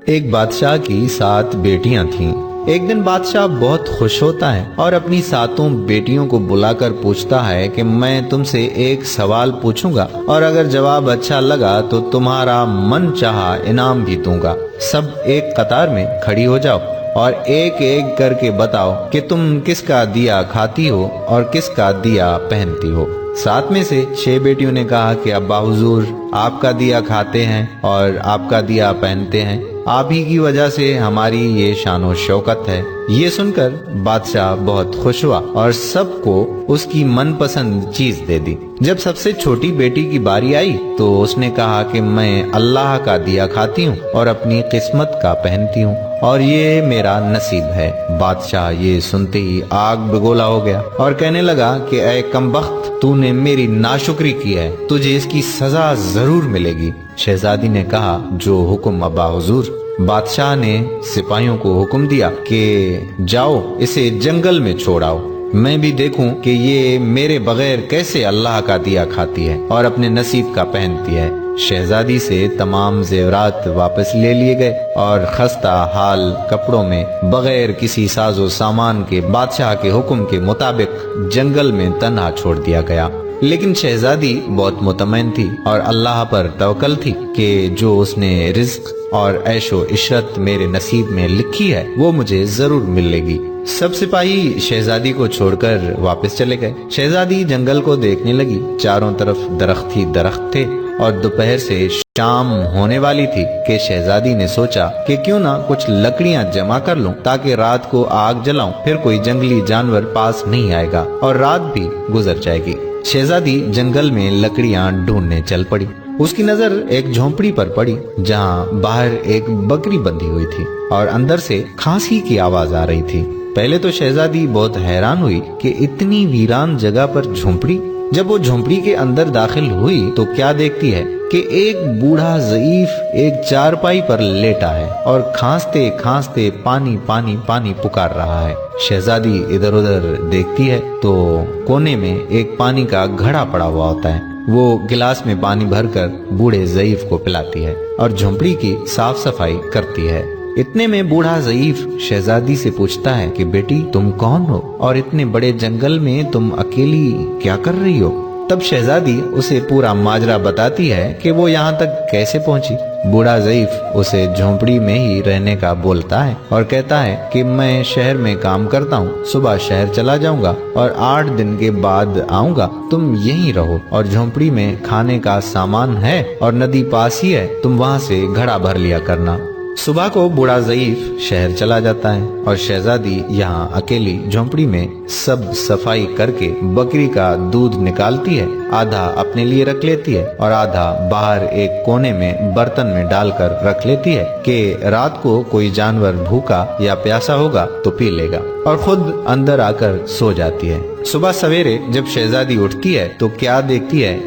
ایک بادشاہ کی 7 بیٹیاں تھیں۔ ایک دن بادشاہ بہت خوش ہوتا ہے اور اپنی 7 بیٹیوں کو بلا کر پوچھتا ہے کہ میں تم سے ایک سوال پوچھوں گا اور اگر جواب اچھا لگا تو تمہارا من چاہا انعام بھی دوں گا۔ سب ایک قطار میں کھڑی ہو جاؤ اور ایک ایک کر کے بتاؤ کہ تم کس کا دیا کھاتی ہو اور کس کا دیا پہنتی ہو۔ 7 میں سے 6 بیٹیوں نے کہا کہ ابا حضور، آپ کا دیا کھاتے ہیں اور آپ کا دیا پہنتے ہیں، آپ ہی کی وجہ سے ہماری یہ شان و شوکت ہے۔ یہ سن کر بادشاہ بہت خوش ہوا اور سب کو اس کی من پسند چیز دے دی۔ جب سب سے چھوٹی بیٹی کی باری آئی تو اس نے کہا کہ میں اللہ کا دیا کھاتی ہوں اور اپنی قسمت کا پہنتی ہوں اور یہ میرا نصیب ہے۔ بادشاہ یہ سنتے ہی آگ بگولا ہو گیا اور کہنے لگا کہ اے کمبخت، تو نے میری ناشکری کی ہے، تجھے اس کی سزا ضرور ملے گی۔ شہزادی نے کہا جو حکم ابا حضور۔ بادشاہ نے سپاہیوں کو حکم دیا کہ جاؤ اسے جنگل میں چھوڑاؤ، میں بھی دیکھوں کہ یہ میرے بغیر کیسے اللہ کا دیا کھاتی ہے اور اپنے نصیب کا پہنتی ہے۔ شہزادی سے تمام زیورات واپس لے لیے گئے اور خستہ حال کپڑوں میں بغیر کسی ساز و سامان کے بادشاہ کے حکم کے مطابق جنگل میں تنہا چھوڑ دیا گیا۔ لیکن شہزادی بہت مطمئن تھی اور اللہ پر توکل تھی کہ جو اس نے رزق اور عیش و عشرت میرے نصیب میں لکھی ہے وہ مجھے ضرور ملے گی۔ سب سپاہی شہزادی کو چھوڑ کر واپس چلے گئے۔ شہزادی جنگل کو دیکھنے لگی، چاروں طرف درخت ہی درخت تھے اور دوپہر سے شام ہونے والی تھی کہ شہزادی نے سوچا کہ کیوں نہ کچھ لکڑیاں جمع کر لوں تاکہ رات کو آگ جلاؤں، پھر کوئی جنگلی جانور پاس نہیں آئے گا اور رات بھی گزر جائے گی۔ شہزادی جنگل میں لکڑیاں ڈھونڈنے چل پڑی۔ اس کی نظر ایک جھونپڑی پر پڑی جہاں باہر ایک بکری بندھی ہوئی تھی اور اندر سے کھانسی کی آواز آ رہی تھی۔ پہلے تو شہزادی بہت حیران ہوئی کہ اتنی ویران جگہ پر جھونپڑی۔ جب وہ جھونپڑی کے اندر داخل ہوئی تو کیا دیکھتی ہے کہ ایک بوڑھا ضعیف ایک چارپائی پر لیٹا ہے اور کھانستے کھانستے پانی پانی پانی پکار رہا ہے۔ شہزادی ادھر ادھر دیکھتی ہے تو کونے میں ایک پانی کا گھڑا پڑا ہوا ہوتا ہے۔ وہ گلاس میں پانی بھر کر بوڑھے ضعیف کو پلاتی ہے اور جھونپڑی کی صاف صفائی کرتی ہے۔ اتنے میں بوڑھا ضعیف شہزادی سے پوچھتا ہے کہ بیٹی تم کون ہو اور اتنے بڑے جنگل میں تم اکیلی کیا کر رہی ہو؟ تب شہزادی اسے پورا ماجرا بتاتی ہے کہ وہ یہاں تک کیسے پہنچی۔ بوڑھا ضعیف اسے جھونپڑی میں ہی رہنے کا بولتا ہے اور کہتا ہے کہ میں شہر میں کام کرتا ہوں، صبح شہر چلا جاؤں گا اور 8 دن کے بعد آؤں گا، تم یہیں رہو اور جھونپڑی میں کھانے کا سامان ہے اور ندی پاس ہی ہے، تم وہاں سے گھڑا بھر لیا کرنا۔ صبح کو بوڑھا ضعیف شہر چلا جاتا ہے اور شہزادی یہاں اکیلی جھونپڑی میں سب صفائی کر کے بکری کا دودھ نکالتی ہے، آدھا اپنے لیے رکھ لیتی ہے اور آدھا باہر ایک کونے میں برتن میں ڈال کر رکھ لیتی ہے کہ رات کو کوئی جانور بھوکا یا پیاسا ہوگا تو پی لے گا، اور خود اندر آ کر سو جاتی ہے۔ صبح سویرے جب شہزادی اٹھتی ہے تو کیا دیکھتی ہے؟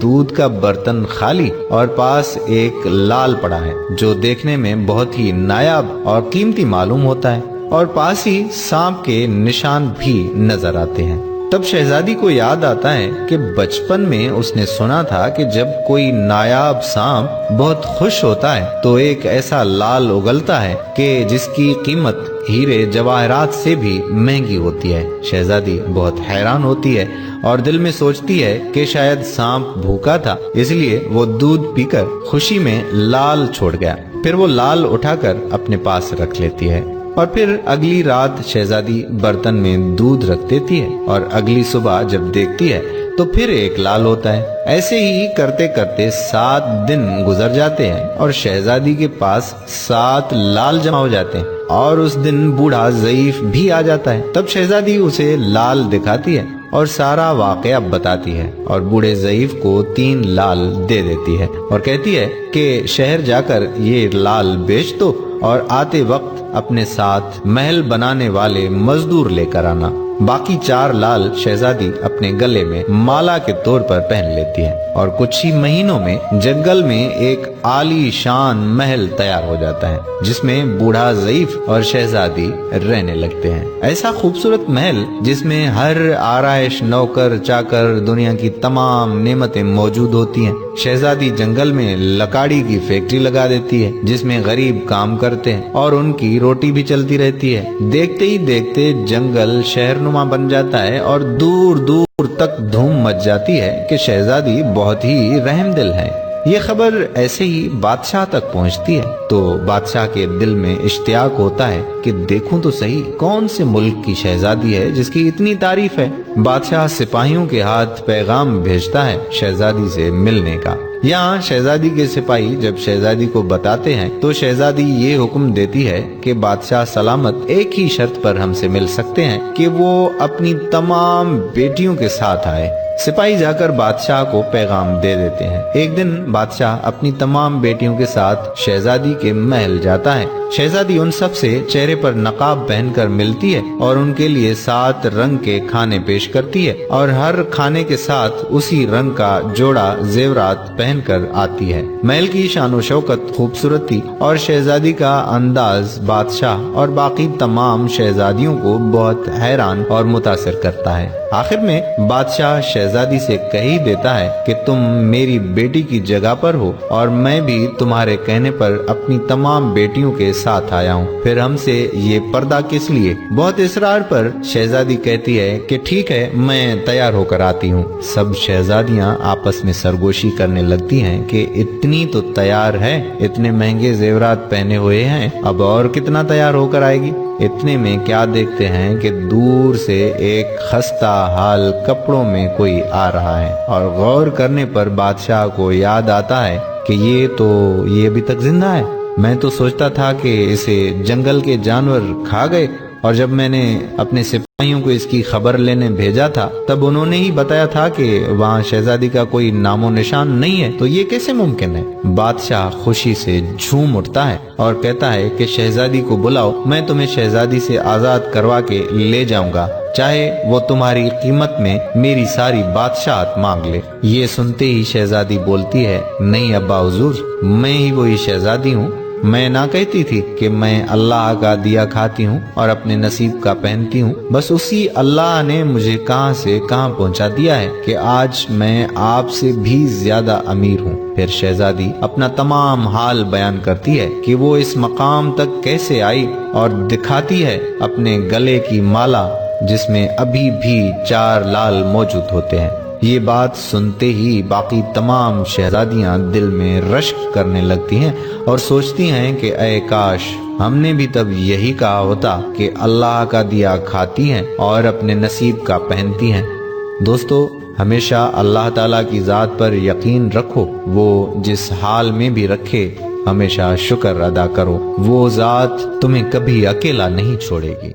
دودھ کا برتن خالی اور پاس ایک لال پڑا ہے جو دیکھنے میں بہت ہی نایاب اور قیمتی معلوم ہوتا ہے، اور پاس ہی سانپ کے نشان بھی نظر آتے ہیں۔ تب شہزادی کو یاد آتا ہے کہ بچپن میں اس نے سنا تھا کہ جب کوئی نایاب سانپ بہت خوش ہوتا ہے تو ایک ایسا لال اگلتا ہے کہ جس کی قیمت ہیرے جواہرات سے بھی مہنگی ہوتی ہے۔ شہزادی بہت حیران ہوتی ہے اور دل میں سوچتی ہے کہ شاید سانپ بھوکا تھا، اس لیے وہ دودھ پی کر خوشی میں لال چھوڑ گیا۔ پھر وہ لال اٹھا کر اپنے پاس رکھ لیتی ہے اور پھر اگلی رات شہزادی برتن میں دودھ رکھ دیتی ہے اور اگلی صبح جب دیکھتی ہے تو پھر ایک لال ہوتا ہے۔ ایسے ہی کرتے کرتے 7 دن گزر جاتے ہیں اور شہزادی کے پاس 7 لال جمع ہو جاتے ہیں اور اس دن بوڑھا ضعیف بھی آ جاتا ہے۔ تب شہزادی اسے لال دکھاتی ہے اور سارا واقعہ بتاتی ہے اور بوڑھے ضعیف کو 3 لال دے دیتی ہے اور کہتی ہے کہ شہر جا کر یہ لال بیچ دو اور آتے وقت اپنے ساتھ محل بنانے والے مزدور لے کر آنا۔ باقی 4 لال شہزادی اپنے گلے میں مالا کے طور پر پہن لیتی ہے۔ اور کچھ ہی مہینوں میں جنگل میں ایک عالی شان محل تیار ہو جاتا ہے جس میں بوڑھا ضعیف اور شہزادی رہنے لگتے ہیں۔ ایسا خوبصورت محل جس میں ہر آرائش، نوکر چاکر، دنیا کی تمام نعمتیں موجود ہوتی ہیں۔ شہزادی جنگل میں لکڑی کی فیکٹری لگا دیتی ہے جس میں غریب کام کرتے ہیں اور ان کی روٹی بھی چلتی رہتی ہے۔ دیکھتے ہی دیکھتے جنگل شہر نما بن جاتا ہے اور دور دور تک دھوم مچ جاتی ہے کہ شہزادی بہت ہی رحم دل ہے۔ یہ خبر ایسے ہی بادشاہ تک پہنچتی ہے تو بادشاہ کے دل میں اشتیاق ہوتا ہے کہ دیکھوں تو صحیح کون سے ملک کی شہزادی ہے جس کی اتنی تعریف ہے۔ بادشاہ سپاہیوں کے ہاتھ پیغام بھیجتا ہے شہزادی سے ملنے کا۔ یہاں شہزادی کے سپاہی جب شہزادی کو بتاتے ہیں تو شہزادی یہ حکم دیتی ہے کہ بادشاہ سلامت ایک ہی شرط پر ہم سے مل سکتے ہیں کہ وہ اپنی تمام بیٹیوں کے ساتھ آئے۔ سپاہی جا کر بادشاہ کو پیغام دے دیتے ہیں۔ ایک دن بادشاہ اپنی تمام بیٹیوں کے ساتھ شہزادی کے محل جاتا ہے۔ شہزادی ان سب سے چہرے پر نقاب پہن کر ملتی ہے اور ان کے لیے 7 رنگ کے کھانے پیش کرتی ہے اور ہر کھانے کے ساتھ اسی رنگ کا جوڑا زیورات پہن کر آتی ہے۔ محل کی شان و شوکت، خوبصورتی اور شہزادی کا انداز بادشاہ اور باقی تمام شہزادیوں کو بہت حیران اور متاثر کرتا ہے۔ آخر میں بادشاہ شہزادی سے کہہ ہی دیتا ہے کہ تم میری بیٹی کی جگہ پر ہو اور میں بھی تمہارے کہنے پر اپنی تمام بیٹیوں کے ساتھ آیا ہوں، پھر ہم سے یہ پردہ کس لیے؟ بہت اصرار پر شہزادی کہتی ہے کہ ٹھیک ہے، میں تیار ہو کر آتی ہوں۔ سب شہزادیاں آپس میں سرگوشی کرنے لگتی ہیں کہ اتنی تو تیار ہے، اتنے مہنگے زیورات پہنے ہوئے ہیں، اب اور کتنا تیار ہو کر آئے گی؟ اتنے میں کیا دیکھتے ہیں کہ دور سے ایک خستہ حال کپڑوں میں کوئی آ رہا ہے، اور غور کرنے پر بادشاہ کو یاد آتا ہے کہ یہ ابھی تک زندہ ہے۔ میں تو سوچتا تھا کہ اسے جنگل کے جانور کھا گئے، اور جب میں نے اپنے سپاہیوں کو اس کی خبر لینے بھیجا تھا تب انہوں نے ہی بتایا تھا کہ وہاں شہزادی کا کوئی نام و نشان نہیں ہے، تو یہ کیسے ممکن ہے؟ بادشاہ خوشی سے جھوم اٹھتا ہے اور کہتا ہے کہ شہزادی کو بلاؤ، میں تمہیں شہزادی سے آزاد کروا کے لے جاؤں گا، چاہے وہ تمہاری قیمت میں میری ساری بادشاہت مانگ لے۔ یہ سنتے ہی شہزادی بولتی ہے، نہیں ابا حضور، میں ہی وہی شہزادی ہوں۔ میں نہ کہتی تھی کہ میں اللہ کا دیا کھاتی ہوں اور اپنے نصیب کا پہنتی ہوں، بس اسی اللہ نے مجھے کہاں سے کہاں پہنچا دیا ہے کہ آج میں آپ سے بھی زیادہ امیر ہوں۔ پھر شہزادی اپنا تمام حال بیان کرتی ہے کہ وہ اس مقام تک کیسے آئی اور دکھاتی ہے اپنے گلے کی مالا جس میں ابھی بھی 4 لال موجود ہوتے ہیں۔ یہ بات سنتے ہی باقی تمام شہزادیاں دل میں رشک کرنے لگتی ہیں اور سوچتی ہیں کہ اے کاش ہم نے بھی تب یہی کہا ہوتا کہ اللہ کا دیا کھاتی ہیں اور اپنے نصیب کا پہنتی ہیں۔ دوستو، ہمیشہ اللہ تعالیٰ کی ذات پر یقین رکھو، وہ جس حال میں بھی رکھے ہمیشہ شکر ادا کرو، وہ ذات تمہیں کبھی اکیلا نہیں چھوڑے گی۔